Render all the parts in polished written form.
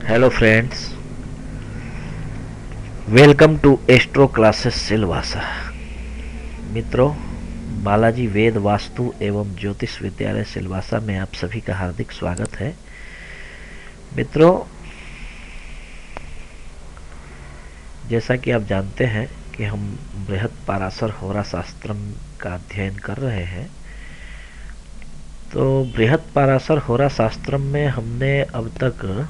Hello friends, welcome to astro classes Silvassa. मित्रों, बालाजी वेद वास्तु एवं ज्योतिष विद्यालय सिलवासा में आप सभी का हार्दिक स्वागत है। मित्रों, जैसा कि आप जानते हैं कि हम बृहद पाराशर होरा शास्त्रम का अध्ययन कर रहे हैं। तो बृहद पाराशर होरा शास्त्रम में हमने अब तक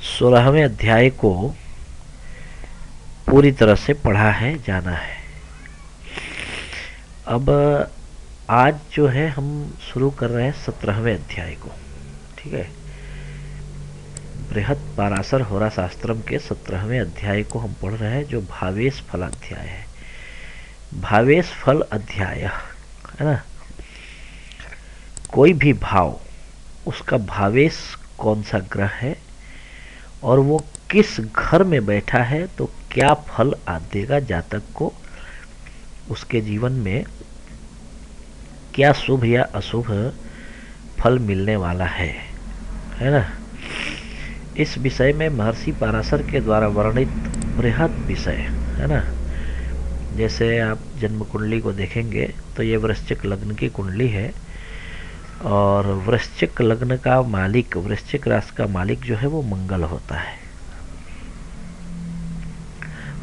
16वें अध्याय को पूरी तरह से पढ़ा है, जाना है। अब आज जो है हम शुरू कर रहे हैं 17वें अध्याय को। ठीक है, बृहद पाराशर होरा शास्त्रम के 17वें अध्याय को हम पढ़ रहे हैं, जो भावेश फल अध्याय है। भावेश फल अध्याय है ना। कोई भी भाव, उसका भावेश कौन सा ग्रह है और वो किस घर में बैठा है तो क्या फल देगा जातक को, उसके जीवन में क्या शुभ या अशुभ फल मिलने वाला है ना। इस विषय में महर्षि पाराशर के द्वारा वर्णित बृहद विषय है ना। जैसे आप जन्म कुंडली को देखेंगे तो ये वृश्चिक लग्न की कुंडली है और वृश्चिक लग्न का मालिक, वृश्चिक राशि का मालिक जो है वो मंगल होता है।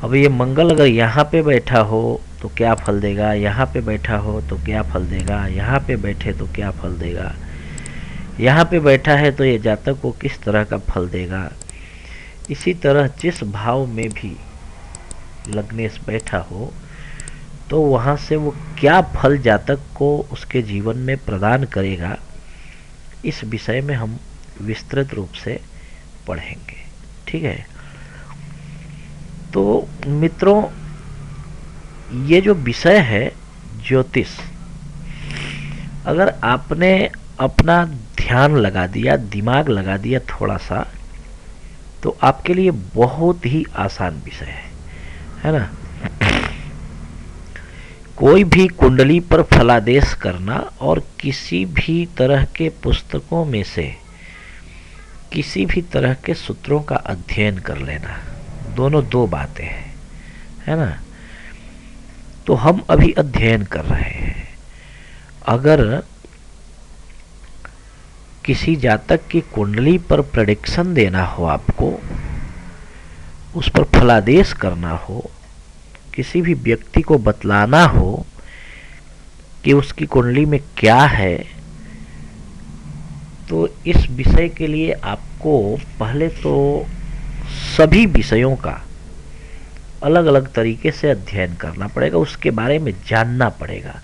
अब ये मंगल अगर यहाँ पे बैठा हो तो क्या फल देगा, यहाँ पे बैठा हो तो क्या फल देगा, यहाँ पे बैठे तो क्या फल देगा, यहाँ पे बैठा है तो ये जातक को किस तरह का फल देगा। इसी तरह जिस भाव में भी लग्नेश बैठा हो तो वहाँ से वो क्या फल जातक को उसके जीवन में प्रदान करेगा, इस विषय में हम विस्तृत रूप से पढ़ेंगे। ठीक है, तो मित्रों, ये जो विषय है ज्योतिष, अगर आपने अपना ध्यान लगा दिया, दिमाग लगा दिया थोड़ा सा, तो आपके लिए बहुत ही आसान विषय है ना। कोई भी कुंडली पर फलादेश करना और किसी भी तरह के पुस्तकों में से किसी भी तरह के सूत्रों का अध्ययन कर लेना, दोनों दो बातें हैं, है ना। तो हम अभी अध्ययन कर रहे हैं। अगर किसी जातक की कुंडली पर प्रेडिक्शन देना हो, आपको उस पर फलादेश करना हो, किसी भी व्यक्ति को बतलाना हो कि उसकी कुंडली में क्या है, तो इस विषय के लिए आपको पहले तो सभी विषयों का अलग अलग तरीके से अध्ययन करना पड़ेगा, उसके बारे में जानना पड़ेगा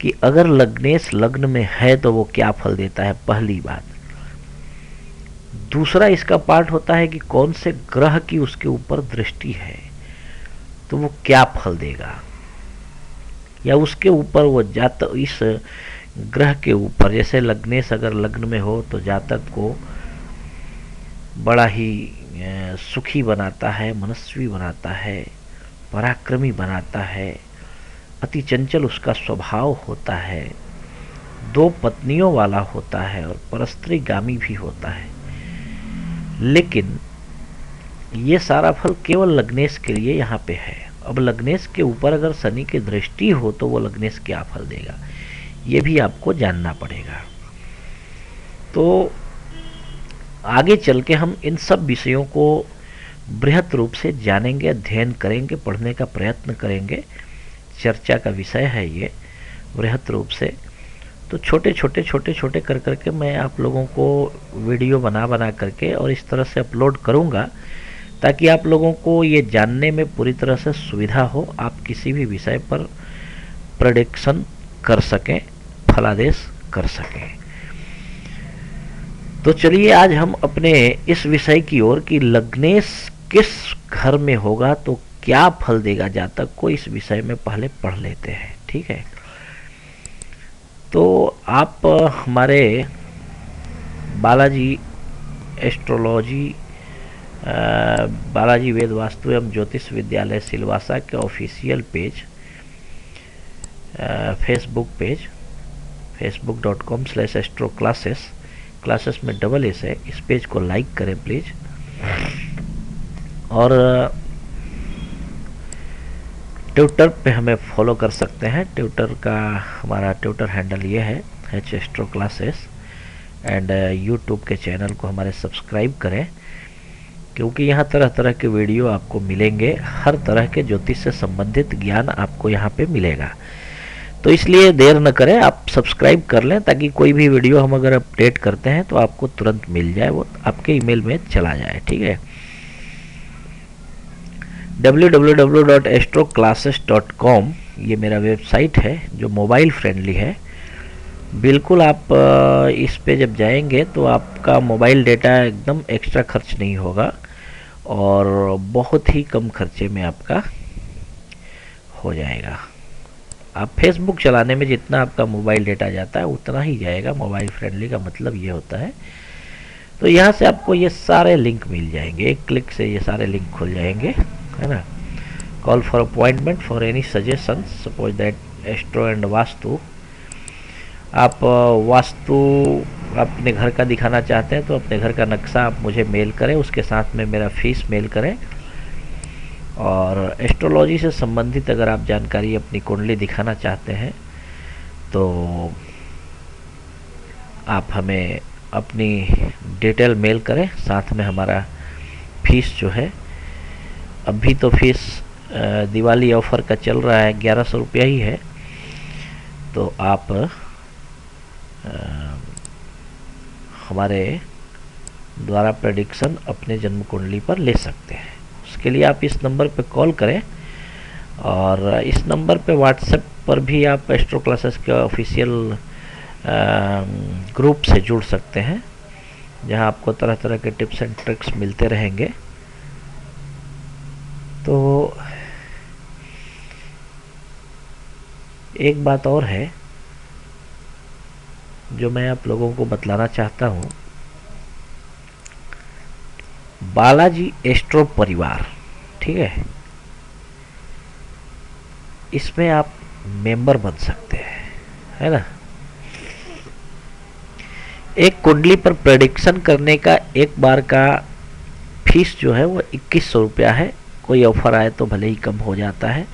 कि अगर लग्नेश लग्न में है तो वो क्या फल देता है, पहली बात। दूसरा इसका पार्ट होता है कि कौन से ग्रह की उसके ऊपर दृष्टि है तो वो क्या फल देगा, या उसके ऊपर वो जातक, इस ग्रह के ऊपर, जैसे लग्नेश अगर लग्न में हो तो जातक को बड़ा ही सुखी बनाता है, मनस्वी बनाता है, पराक्रमी बनाता है, अति चंचल उसका स्वभाव होता है, दो पत्नियों वाला होता है और परस्त्रीगामी भी होता है। लेकिन ये सारा फल केवल लग्नेश के लिए यहाँ पे है। अब लग्नेश के ऊपर अगर शनि की दृष्टि हो तो वो लग्नेश क्या फल देगा, ये भी आपको जानना पड़ेगा। तो आगे चल के हम इन सब विषयों को बृहत रूप से जानेंगे, अध्ययन करेंगे, पढ़ने का प्रयत्न करेंगे। चर्चा का विषय है ये बृहत रूप से। तो छोटे छोटे कर करके मैं आप लोगों को वीडियो बना करके और इस तरह से अपलोड करूँगा ताकि आप लोगों को ये जानने में पूरी तरह से सुविधा हो, आप किसी भी विषय पर प्रेडिक्शन कर सकें, फलादेश कर सकें। तो चलिए आज हम अपने इस विषय की ओर कि लग्नेश किस घर में होगा तो क्या फल देगा जातक को, इस विषय में पहले पढ़ लेते हैं। ठीक है, तो आप हमारे बालाजी एस्ट्रोलॉजी, बालाजी वेद वास्तु एवं ज्योतिष विद्यालय सिलवासा के official page, Facebook page facebook.com/astroclasses classes में डबल एस है, इस पेज को लाइक करें प्लीज़। और ट्विटर पे हमें फॉलो कर सकते हैं। ट्विटर का हमारा ट्विटर हैंडल ये है एस्ट्रो क्लासेस। एंड यूट्यूब के चैनल को हमारे सब्सक्राइब करें, क्योंकि यहाँ तरह तरह के वीडियो आपको मिलेंगे, हर तरह के ज्योतिष से संबंधित ज्ञान आपको यहाँ पे मिलेगा। तो इसलिए देर न करें, आप सब्सक्राइब कर लें ताकि कोई भी वीडियो हम अगर अपडेट करते हैं तो आपको तुरंत मिल जाए, वो आपके ईमेल में चला जाए। ठीक है, www.astroclasses.com ये मेरा वेबसाइट है जो मोबाइल फ्रेंडली है। बिल्कुल आप इस पे जब जाएंगे तो आपका मोबाइल डेटा एकदम एक्स्ट्रा खर्च नहीं होगा और बहुत ही कम खर्चे में आपका हो जाएगा। आप फेसबुक चलाने में जितना आपका मोबाइल डेटा जाता है उतना ही जाएगा। मोबाइल फ्रेंडली का मतलब ये होता है। तो यहाँ से आपको ये सारे लिंक मिल जाएंगे, एक क्लिक से ये सारे लिंक खुल जाएंगे, है ना। Call for appointment for any suggestion, suppose that astro and vastu. आप वास्तु अपने घर का दिखाना चाहते हैं तो अपने घर का नक्शा आप मुझे मेल करें, उसके साथ में मेरा फीस मेल करें। और एस्ट्रोलॉजी से संबंधित अगर आप जानकारी अपनी कुंडली दिखाना चाहते हैं तो आप हमें अपनी डिटेल मेल करें, साथ में हमारा फीस जो है, अभी तो फीस दिवाली ऑफर का चल रहा है, 1100 रुपया ही है। तो आप हमारे द्वारा प्रेडिक्शन अपने जन्म कुंडली पर ले सकते हैं। उसके लिए आप इस नंबर पर कॉल करें और इस नंबर पे व्हाट्सएप पर भी आप एस्ट्रो क्लासेस के ऑफिशियल ग्रुप से जुड़ सकते हैं, जहां आपको तरह तरह के टिप्स एंड ट्रिक्स मिलते रहेंगे। तो एक बात और है जो मैं आप लोगों को बतलाना चाहता हूँ। बालाजी एस्ट्रो परिवार, ठीक है, इसमें आप मेंबर बन सकते हैं, है ना। एक कुंडली पर प्रेडिक्शन करने का एक बार का फीस जो है वो 2100 रुपया है। कोई ऑफर आए तो भले ही कम हो जाता है,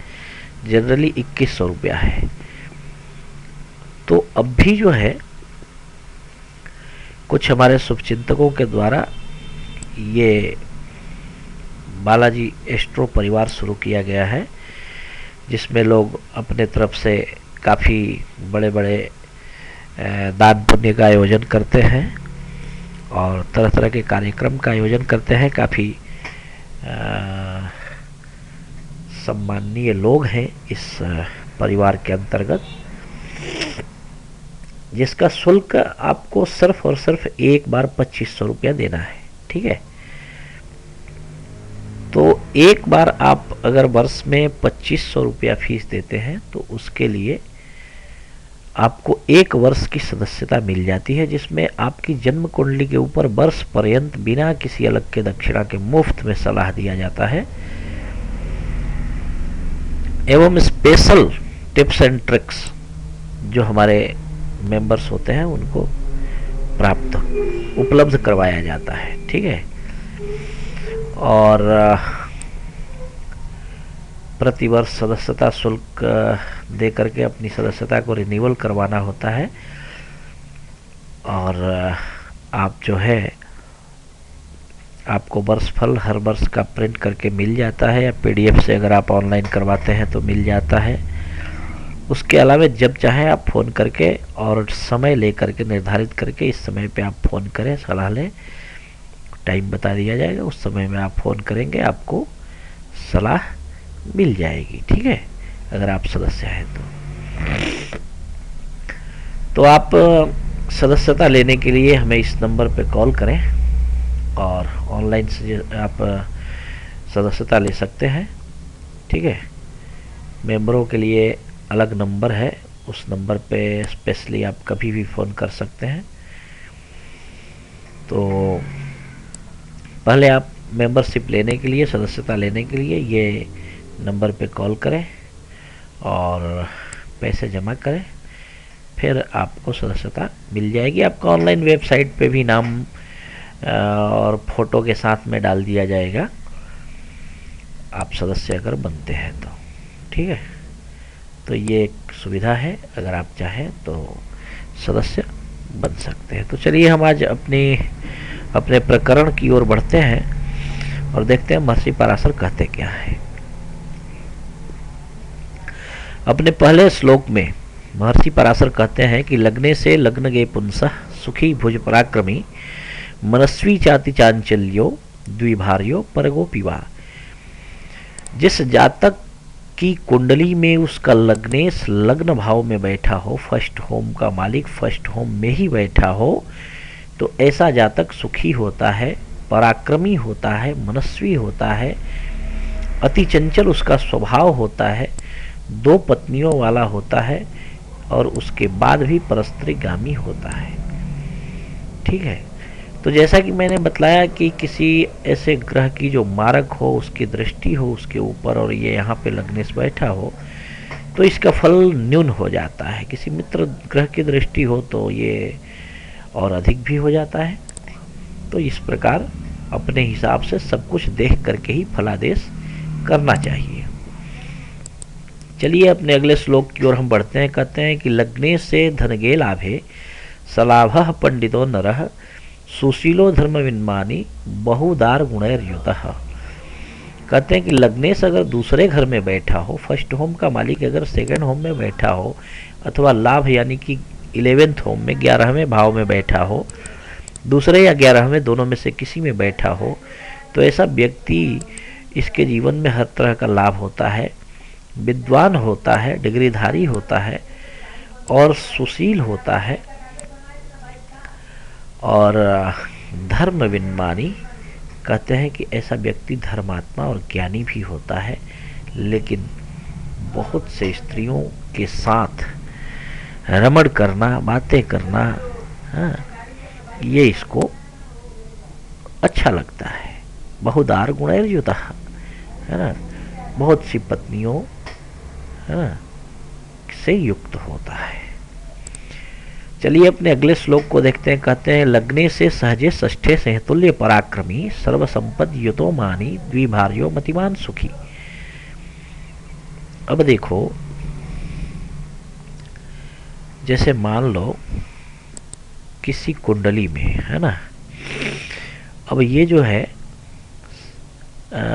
जनरली 2100 रुपया है। तो अब भी जो है कुछ हमारे शुभचिंतकों के द्वारा ये बालाजी एस्ट्रो परिवार शुरू किया गया है, जिसमें लोग अपने तरफ से काफ़ी बड़े बड़े दान पुण्य का आयोजन करते हैं और तरह तरह के कार्यक्रम का आयोजन करते हैं। काफ़ी सम्माननीय लोग हैं इस परिवार के अंतर्गत, जिसका शुल्क आपको सिर्फ और सिर्फ एक बार 2500 रुपया देना है। ठीक है, तो एक बार आप अगर वर्ष में 2500 रुपया फीस देते हैं तो उसके लिए आपको एक वर्ष की सदस्यता मिल जाती है, जिसमें आपकी जन्म कुंडली के ऊपर वर्ष पर्यंत बिना किसी अलग के दक्षिणा के मुफ्त में सलाह दिया जाता है एवं स्पेशल टिप्स एंड ट्रिक्स जो हमारे मेंबर्स होते हैं उनको प्राप्त उपलब्ध करवाया जाता है। ठीक है, और प्रतिवर्ष सदस्यता शुल्क दे करके अपनी सदस्यता को रिन्यूअल करवाना होता है। और आप जो है आपको वर्षफल हर वर्ष का प्रिंट करके मिल जाता है, या पीडीएफ से अगर आप ऑनलाइन करवाते हैं तो मिल जाता है। उसके अलावा जब चाहे आप फ़ोन करके और समय ले करके निर्धारित करके इस समय पे आप फ़ोन करें, सलाह लें, टाइम बता दिया जाएगा, उस समय में आप फ़ोन करेंगे, आपको सलाह मिल जाएगी। ठीक है, अगर आप सदस्य हैं तो आप सदस्यता लेने के लिए हमें इस नंबर पे कॉल करें और ऑनलाइन से आप सदस्यता ले सकते हैं। ठीक है, मेंबरों के लिए अलग नंबर है, उस नंबर पे स्पेशली आप कभी भी फ़ोन कर सकते हैं। तो पहले आप मेंबरशिप लेने के लिए, सदस्यता लेने के लिए ये नंबर पे कॉल करें और पैसे जमा करें, फिर आपको सदस्यता मिल जाएगी। आपका ऑनलाइन वेबसाइट पे भी नाम और फोटो के साथ में डाल दिया जाएगा, आप सदस्य अगर बनते हैं तो। ठीक है, तो ये एक सुविधा है, अगर आप चाहें तो सदस्य बन सकते हैं। तो चलिए हम आज अपने प्रकरण की ओर बढ़ते हैं और देखते हैं महर्षि पराशर कहते क्या है। अपने पहले श्लोक में महर्षि पराशर कहते हैं कि लग्ने से लग्न गे पुंसः सुखी भुज पराक्रमी मनस्वी चाति चांचल्यो द्विभार्यो परगोपिवा। जिस जातक की कुंडली में उसका लग्नेश लग्न भाव में बैठा हो, फर्स्ट होम का मालिक फर्स्ट होम में ही बैठा हो, तो ऐसा जातक सुखी होता है, पराक्रमी होता है, मनस्वी होता है, अति चंचल उसका स्वभाव होता है, 2 पत्नियों वाला होता है और उसके बाद भी परस्त्रीगामी होता है। ठीक है, तो जैसा कि मैंने बतलाया कि किसी ऐसे ग्रह की जो मारक हो, उसकी दृष्टि हो उसके ऊपर और ये यहाँ पे लगने से बैठा हो, तो इसका फल न्यून हो जाता है। किसी मित्र ग्रह की दृष्टि हो तो ये और अधिक भी हो जाता है। तो इस प्रकार अपने हिसाब से सब कुछ देख करके ही फलादेश करना चाहिए। चलिए अपने अगले श्लोक की ओर हम बढ़ते हैं। कहते हैं कि लग्ने से धनगे लाभे सलाभः पंडितो नरः सुशीलो धर्म विन्मानी बहुदार गुणैर्युतः। कहते हैं कि लग्नेश अगर दूसरे घर में बैठा हो, फर्स्ट होम का मालिक अगर सेकंड होम में बैठा हो, अथवा लाभ यानी कि 11वें होम में 11वें भाव में बैठा हो, दूसरे या 11वें दोनों में से किसी में बैठा हो, तो ऐसा व्यक्ति इसके जीवन में हर तरह का लाभ होता है, विद्वान होता है, डिग्रीधारी होता है और सुशील होता है और धर्म विन्मानी। कहते हैं कि ऐसा व्यक्ति धर्मात्मा और ज्ञानी भी होता है, लेकिन बहुत से स्त्रियों के साथ रमण करना, बातें करना, हाँ, ये इसको अच्छा लगता है। बहुदार गुणैर्युतः, है ना, बहुत सी पत्नियों, है ना, से युक्त होता है। चलिए अपने अगले श्लोक को देखते हैं। कहते हैं लग्ने से सहजे षष्ठे सहतुल्य पराक्रमी सर्वसंपद युतो मानी द्विभार्यो मतिमान सुखी। अब देखो, जैसे मान लो किसी कुंडली में, है ना, अब ये जो है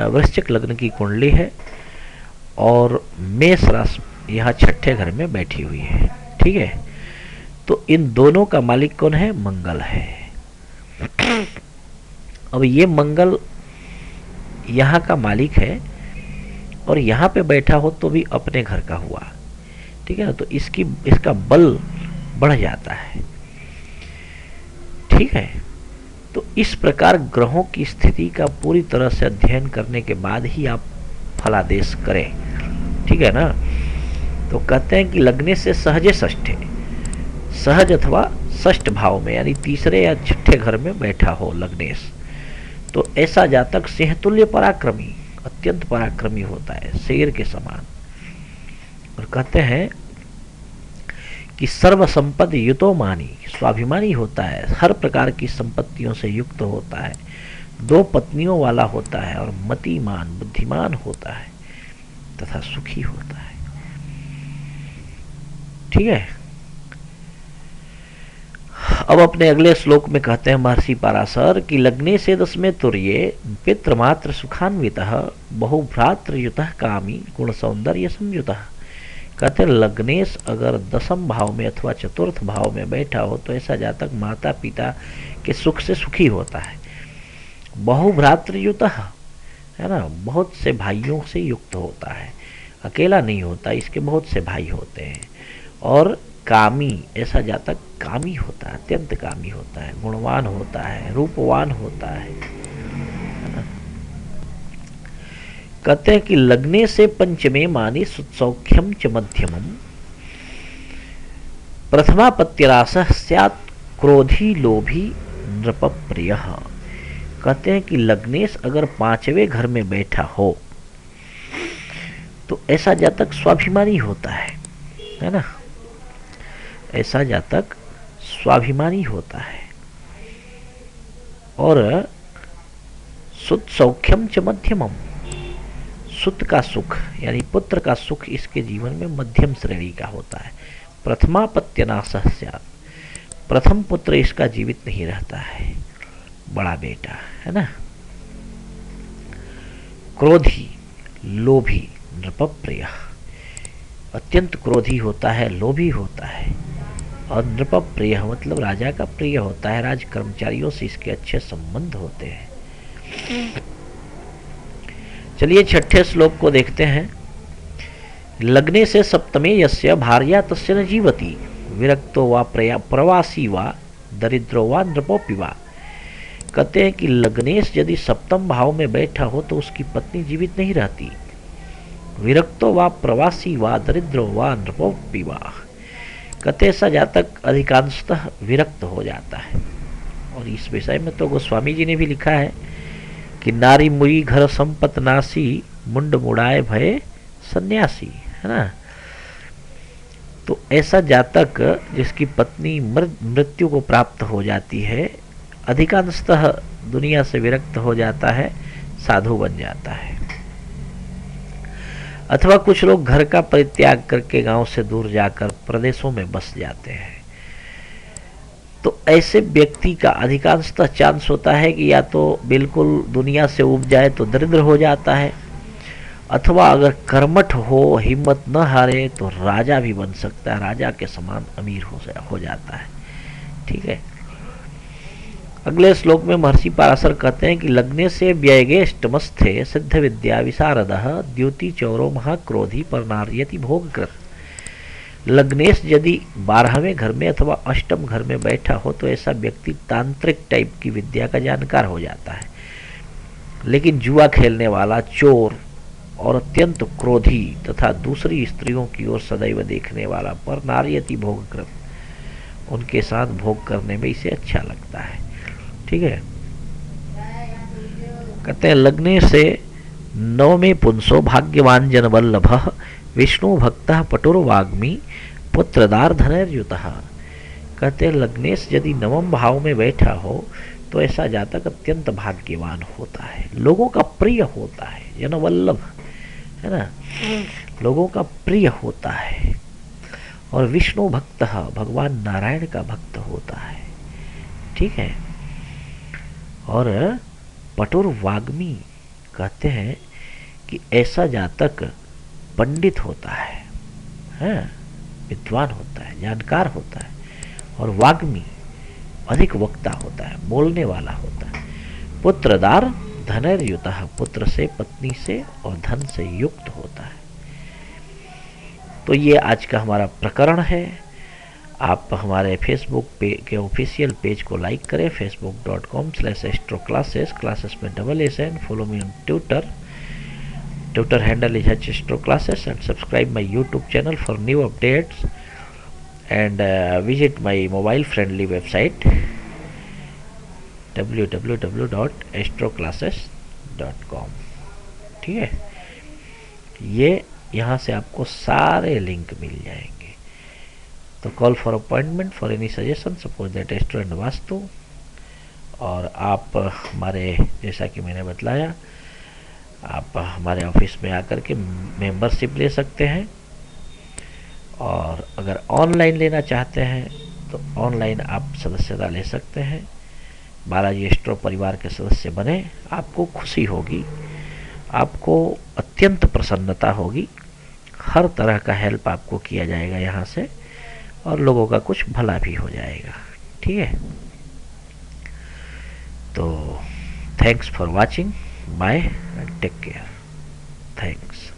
वृश्चिक लग्न की कुंडली है और मेष राशि यहाँ छठे घर में बैठी हुई है। ठीक है, तो इन दोनों का मालिक कौन है? मंगल है। अब ये मंगल यहाँ का मालिक है और यहाँ पे बैठा हो तो भी अपने घर का हुआ। ठीक है ना, तो इसका बल बढ़ जाता है। ठीक है, तो इस प्रकार ग्रहों की स्थिति का पूरी तरह से अध्ययन करने के बाद ही आप फलादेश करें। ठीक है ना, तो कहते हैं कि लगने से सहजे षष्ठे, सहज अथवा षष्ठ भाव में यानी तीसरे या छठे घर में बैठा हो लग्नेश, तो ऐसा जातक सिंहतुल्य पराक्रमी, अत्यंत पराक्रमी होता है, शेर के समान। और कहते हैं कि सर्व संपद युतो मानी, स्वाभिमानी होता है, हर प्रकार की संपत्तियों से युक्त होता है, 2 पत्नियों वाला होता है और मतिमान, बुद्धिमान होता है तथा सुखी होता है। ठीक है, अब अपने अगले श्लोक में कहते हैं महर्षि पराशर कि लग्ने से 10वें तुर्ये पितृमात्र सुखान्वितः बहुभ्रातृयुतः कामी गुण सौंदर्य संयुतः। कहते हैं लग्नेश अगर 10म भाव में अथवा 4th भाव में बैठा हो तो ऐसा जातक माता पिता के सुख से सुखी होता है, बहुभ्रातृयुतः, है ना, बहुत से भाइयों से युक्त होता है, अकेला नहीं होता, इसके बहुत से भाई होते हैं, और कामी, ऐसा जातक कामी होता है, अत्यंत कामी होता है, गुणवान होता है, रूपवान होता है ना। कहते हैं कि लग्ने से पंचमे मानी सुसौख्यम च मध्यमम प्रथमापत्यरासः स्यात् क्रोधी लोभी नृपप्रियः। कहते हैं कि लग्नेश अगर 5वें घर में बैठा हो तो ऐसा जातक स्वाभिमानी होता है ना, ऐसा जातक स्वाभिमानी होता है और सुत सौख्यम च मध्यमम, सुत का सुख यानी पुत्र का सुख इसके जीवन में मध्यम श्रेणी का होता है। प्रथमापत्य नाशः स्यात्, प्रथम पुत्र इसका जीवित नहीं रहता है, बड़ा बेटा है ना। क्रोधी लोभी नृपप्रिय, अत्यंत क्रोधी होता है, लोभी होता है, और नृपप्रिय मतलब राजा का प्रिय होता है, राज कर्मचारियों से इसके अच्छे संबंध होते हैं। चलिए छठे श्लोक को देखते हैं। लग्ने से सप्तमे यस्य भार्या तस्य न जीवति, विरक्तो वा प्रवासी वा दरिद्रो वा नृपोपि वा। कहते हैं कि लग्नेश यदि सप्तम भाव में बैठा हो तो उसकी पत्नी जीवित नहीं रहती। विरक्तो वा प्रवासी वा दरिद्रो वा नृपोपि वा, कहते ऐसा जातक अधिकांशतः विरक्त हो जाता है। और इस विषय में तो गोस्वामी जी ने भी लिखा है कि नारी मुई घर संपत नासी, मुंड मुड़ाए भय सन्यासी, है ना। तो ऐसा जातक जिसकी पत्नी मृत्यु को प्राप्त हो जाती है, अधिकांशतः दुनिया से विरक्त हो जाता है, साधु बन जाता है। अथवा कुछ लोग घर का परित्याग करके गांव से दूर जाकर प्रदेशों में बस जाते हैं। तो ऐसे व्यक्ति का अधिकांशतः चांस होता है कि या तो बिल्कुल दुनिया से उब जाए तो दरिद्र हो जाता है, अथवा अगर कर्मठ हो, हिम्मत न हारे तो राजा भी बन सकता है, राजा के समान अमीर हो जाता है। ठीक है। अगले श्लोक में महर्षि पाराशर कहते हैं कि लग्ने से व्ययगेष्टमस्थे सिद्ध विद्या विशारदः द्युति चौरो महाक्रोधी पर नार्यति भोगकृत। लग्नेश यदि 12वें घर में अथवा अष्टम घर में बैठा हो तो ऐसा व्यक्ति तांत्रिक टाइप की विद्या का जानकार हो जाता है, लेकिन जुआ खेलने वाला, चोर और अत्यंत क्रोधी तथा दूसरी स्त्रियों की ओर सदैव देखने वाला पर नार्यति भोगकृत, उनके साथ भोग करने में इसे अच्छा लगता है। ठीक है। कहते हैं लग्ने से नवमे पुंसो भाग्यवान जन वल्लभ विष्णु भक्त पटुर्वाग्मी पुत्रदार धनर्युतः। कहते हैं लग्नेश यदि नवम भाव में बैठा हो तो ऐसा जातक अत्यंत भाग्यवान होता है, लोगों का प्रिय होता है, जन वल्लभ है ना, लोगों का प्रिय होता है, और विष्णु भक्त भगवान नारायण का भक्त होता है। ठीक है। और पटुर्वाग्मी कहते हैं कि ऐसा जातक पंडित होता है, विद्वान होता है, जानकार होता है, और वाग्मी अधिक वक्ता होता है, बोलने वाला होता है। पुत्रदार धनर्युतः, पुत्र से, पत्नी से और धन से युक्त होता है। तो ये आज का हमारा प्रकरण है। आप हमारे फेसबुक के ऑफिशियल पेज को लाइक करें, facebook.com/astroclasses, क्लासेस में SN। Follow me on Twitter handle is @astroclasses, and subscribe my YouTube channel for new updates, and visit my mobile friendly website www.astroclasses.com। ठीक है। ये यहाँ से आपको सारे लिंक मिल जाएंगे। तो call for appointment for any suggestion, suppose that astro and vastu. और आप हमारे, जैसा कि मैंने बतलाया, आप हमारे ऑफिस में आकर के मेंबरशिप ले सकते हैं, और अगर ऑनलाइन लेना चाहते हैं तो ऑनलाइन आप सदस्यता ले सकते हैं। बालाजी एस्ट्रो परिवार के सदस्य बने, आपको खुशी होगी, आपको अत्यंत प्रसन्नता होगी, हर तरह का हेल्प आपको किया जाएगा यहाँ से, और लोगों का कुछ भला भी हो जाएगा। ठीक है। तो thanks for watching, bye and take care, thanks.